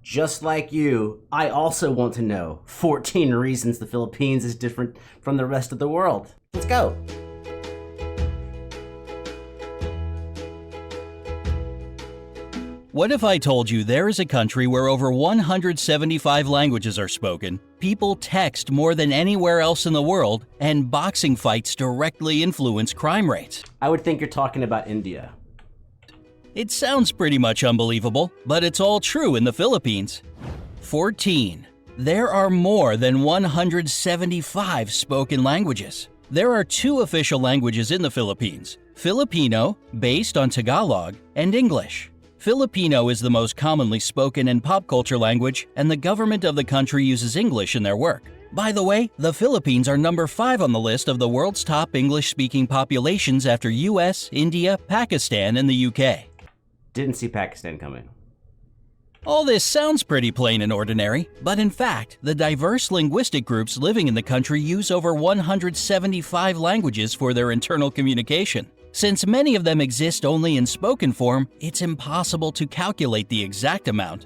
Just like you, I also want to know 14 reasons the Philippines is different from the rest of the world. Let's go. What if I told you there is a country where over 175 languages are spoken, people text more than anywhere else in the world, and boxing fights directly influence crime rates? I would think you're talking about India. It sounds pretty much unbelievable, but it's all true in the Philippines. 14. There are more than 175 spoken languages. There are 2 official languages in the Philippines: Filipino, based on Tagalog, and English. Filipino is the most commonly spoken and pop culture language, and the government of the country uses English in their work. By the way, the Philippines are number 5 on the list of the world's top English-speaking populations after US, India, Pakistan, and the UK. Didn't see Pakistan coming. All this sounds pretty plain and ordinary, but in fact, the diverse linguistic groups living in the country use over 175 languages for their internal communication. Since many of them exist only in spoken form, it's impossible to calculate the exact amount.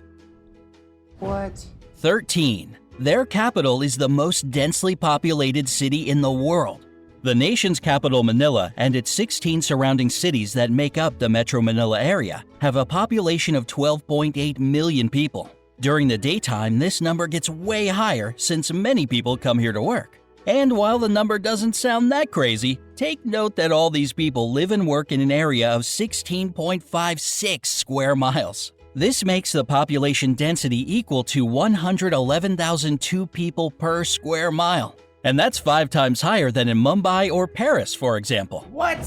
What? 13. Their capital is the most densely populated city in the world. The nation's capital, Manila, and its 16 surrounding cities that make up the Metro Manila area have a population of 12.8 million people. During the daytime, this number gets way higher since many people come here to work. And while the number doesn't sound that crazy, take note that all these people live and work in an area of 16.56 square miles. This makes the population density equal to 111,002 people per square mile. And that's 5 times higher than in Mumbai or Paris, for example. What?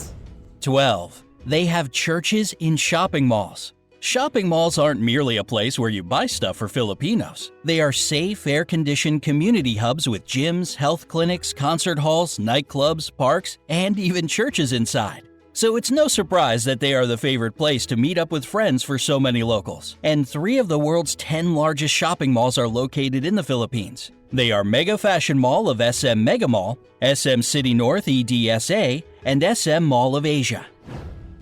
12. They have churches in shopping malls. Shopping malls aren't merely a place where you buy stuff for Filipinos. They are safe, air-conditioned community hubs with gyms, health clinics, concert halls, nightclubs, parks, and even churches inside. So it's no surprise that they are the favorite place to meet up with friends for so many locals. And 3 of the world's 10 largest shopping malls are located in the Philippines. They are Mega Fashion Mall of SM Mega Mall, SM City North EDSA, and SM Mall of Asia.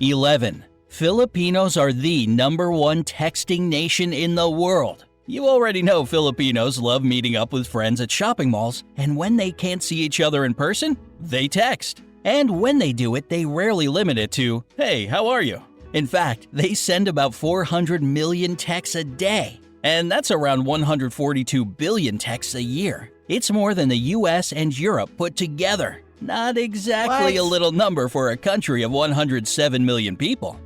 11. Filipinos are the #1 texting nation in the world. You already know Filipinos love meeting up with friends at shopping malls, and when they can't see each other in person, they text. And when they do it, they rarely limit it to, "Hey, how are you?" In fact, they send about 400 million texts a day. And that's around 142 billion texts a year. It's more than the US and Europe put together. Not exactly a little number for a country of 107 million people.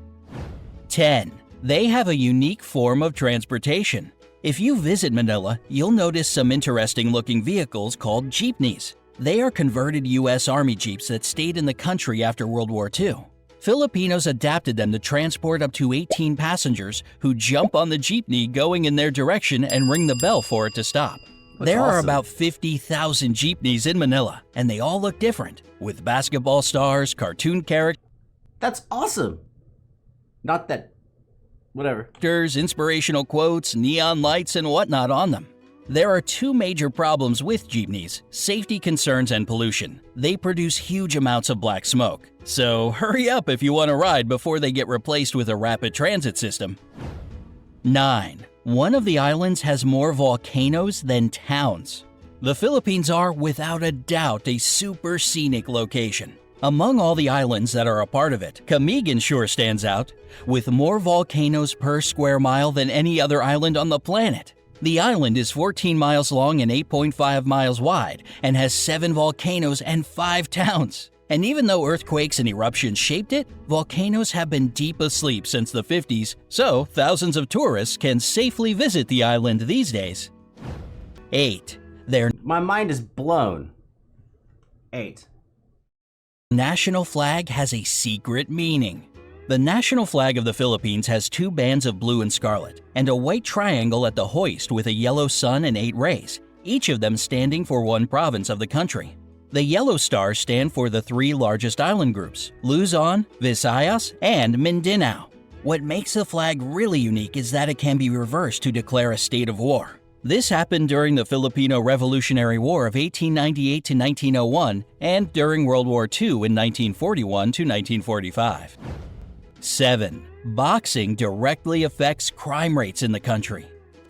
10. They have a unique form of transportation. If you visit Manila, you'll notice some interesting looking vehicles called jeepneys. They are converted US Army Jeeps that stayed in the country after World War II. Filipinos adapted them to transport up to 18 passengers who jump on the jeepney going in their direction and ring the bell for it to stop. There are about 50,000 jeepneys in Manila, and they all look different, with basketball stars, cartoon characters, That's awesome. Not that... whatever. inspirational quotes, neon lights, and whatnot on them. There are 2 major problems with jeepneys: safety concerns and pollution. They produce huge amounts of black smoke. So hurry up if you want to ride before they get replaced with a rapid transit system. 9. One of the islands has more volcanoes than towns. The Philippines are, without a doubt, a super scenic location. Among all the islands that are a part of it, Camigan sure stands out, with more volcanoes per square mile than any other island on the planet. The island is 14 miles long and 8.5 miles wide and has 7 volcanoes and 5 towns. And even though earthquakes and eruptions shaped it, volcanoes have been deep asleep since the 50s, so thousands of tourists can safely visit the island these days. 8. Their My mind is blown. 8. national flag has a secret meaning. The national flag of the Philippines has 2 bands of blue and scarlet, and a white triangle at the hoist with a yellow sun and 8 rays, each of them standing for one province of the country. The yellow stars stand for the 3 largest island groups: Luzon, Visayas, and Mindanao. What makes the flag really unique is that it can be reversed to declare a state of war. This happened during the Filipino Revolutionary War of 1898 to 1901 and during World War II in 1941 to 1945. 7. Boxing directly affects crime rates in the country.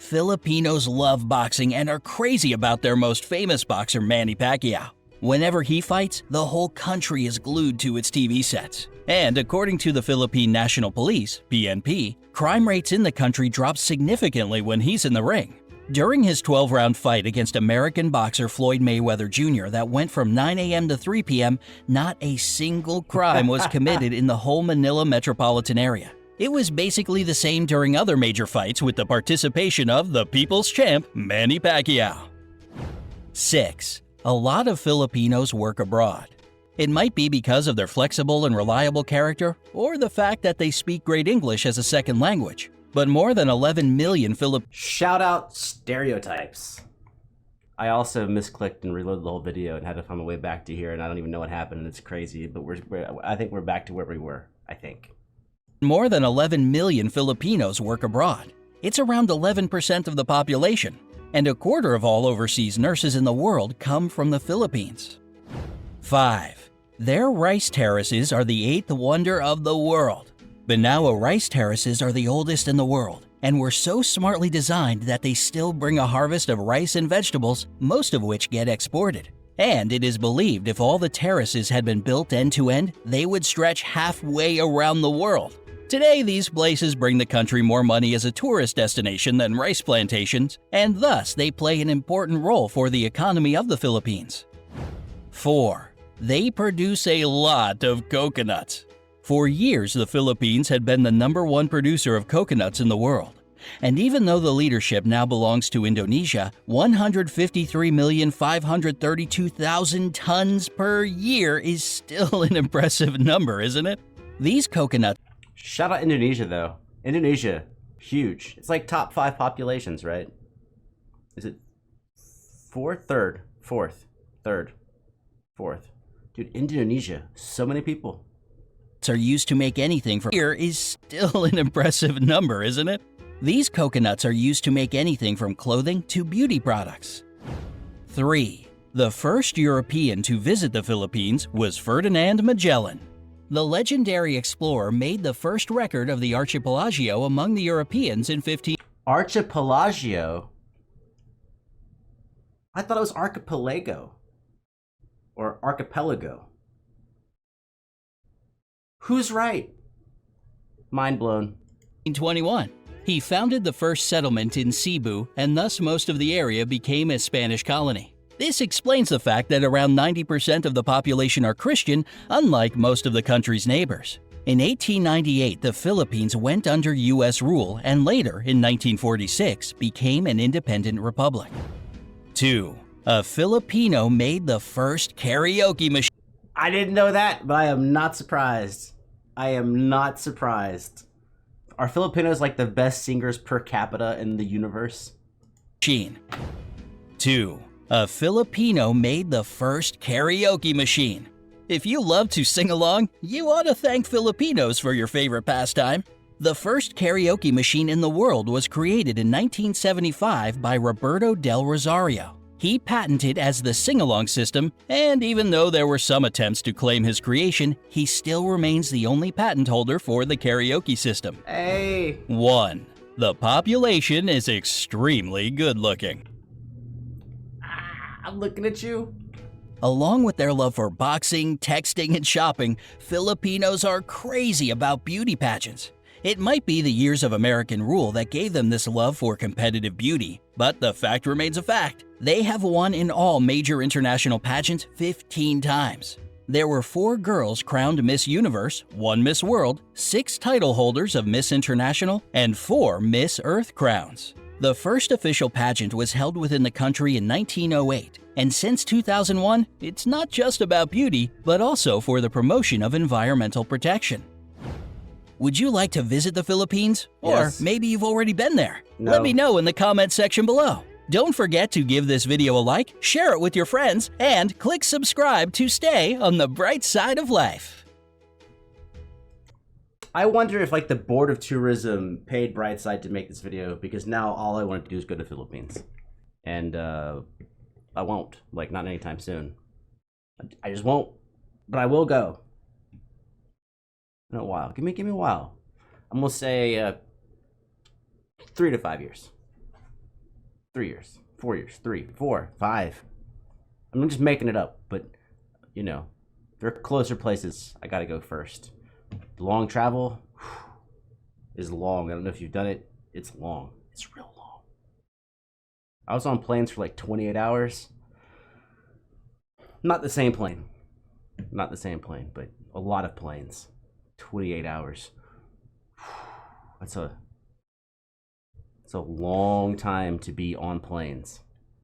Filipinos love boxing and are crazy about their most famous boxer, Manny Pacquiao. Whenever he fights, the whole country is glued to its TV sets. And according to the Philippine National Police, PNP, crime rates in the country drop significantly when he's in the ring. During his 12-round fight against American boxer Floyd Mayweather Jr. that went from 9 a.m. to 3 p.m., not a single crime was committed in the whole Manila metropolitan area. It was basically the same during other major fights with the participation of the people's champ, Manny Pacquiao. 6. A lot of Filipinos work abroad. It might be because of their flexible and reliable character or the fact that they speak great English as a second language. But more than 11 million Filipinos. Shout out stereotypes. I also misclicked and reloaded the whole video and had to find my way back to here, and I don't even know what happened, and it's crazy, but I think we're back to where we were, I think. More than 11 million Filipinos work abroad. It's around 11% of the population, and a quarter of all overseas nurses in the world come from the Philippines. 5. Their rice terraces are the 8th wonder of the world. Banawa rice terraces are the oldest in the world and were so smartly designed that they still bring a harvest of rice and vegetables, most of which get exported. And it is believed if all the terraces had been built end to end, they would stretch halfway around the world. Today, these places bring the country more money as a tourist destination than rice plantations, and thus they play an important role for the economy of the Philippines. 4. They produce a lot of coconuts. For years, the Philippines had been the #1 producer of coconuts in the world. And even though the leadership now belongs to Indonesia, 153,532,000 tons per year is still an impressive number, isn't it? These coconuts. Shout out Indonesia, though. Indonesia, huge. It's like top 5 populations, right? Is it 4th? 3rd? 4th? 3rd? 4th? Dude, Indonesia, so many people. Are used to make anything from here is still an impressive number, isn't it? These coconuts are used to make anything from clothing to beauty products. 3. The first European to visit the Philippines was Ferdinand Magellan. The legendary explorer made the first record of the archipelago among the Europeans in 15. Archipelago? I thought it was archipelago. Or archipelago. Who's right? Mind blown. 1921. He founded the first settlement in Cebu, and thus most of the area became a Spanish colony. This explains the fact that around 90% of the population are Christian, unlike most of the country's neighbors. In 1898, the Philippines went under U.S. rule and later, in 1946, became an independent republic. 2. A Filipino made the first karaoke machine. I didn't know that, but I am not surprised. I am not surprised. Are Filipinos like the best singers per capita in the universe? 2. A Filipino made the first karaoke machine. If you love to sing along, you ought to thank Filipinos for your favorite pastime. The first karaoke machine in the world was created in 1975 by Roberto Del Rosario. He patented as the sing-along system, and even though there were some attempts to claim his creation, he still remains the only patent holder for the karaoke system. Hey! 1. The population is extremely good-looking. I'm looking at you. Along with their love for boxing, texting, and shopping, Filipinos are crazy about beauty pageants. It might be the years of American rule that gave them this love for competitive beauty, but the fact remains a fact. They have won in all major international pageants 15 times. There were 4 girls crowned Miss Universe, 1 Miss World, 6 title holders of Miss International, and 4 Miss Earth crowns. The first official pageant was held within the country in 1908, and since 2001, it's not just about beauty, but also for the promotion of environmental protection. Would you like to visit the Philippines? Yes. Or maybe you've already been there? No. Let me know in the comments section below. Don't forget to give this video a like, share it with your friends, and click subscribe to stay on the bright side of life. I wonder if like the Board of Tourism paid Brightside to make this video, because now all I want to do is go to the Philippines. And I won't, like not anytime soon. I just won't, but I will go. In a while. Give me a while. I'm gonna say 3 to 5 years. 3 years, 4 years, 3, 4, 5. I'm just making it up, but you know, there are closer places. I gotta go first. Long travel is long. I don't know if you've done it. It's long. It's real long. I was on planes for like 28 hours. Not the same plane. Not the same plane, but a lot of planes. 28 hours. That's a long time to be on planes.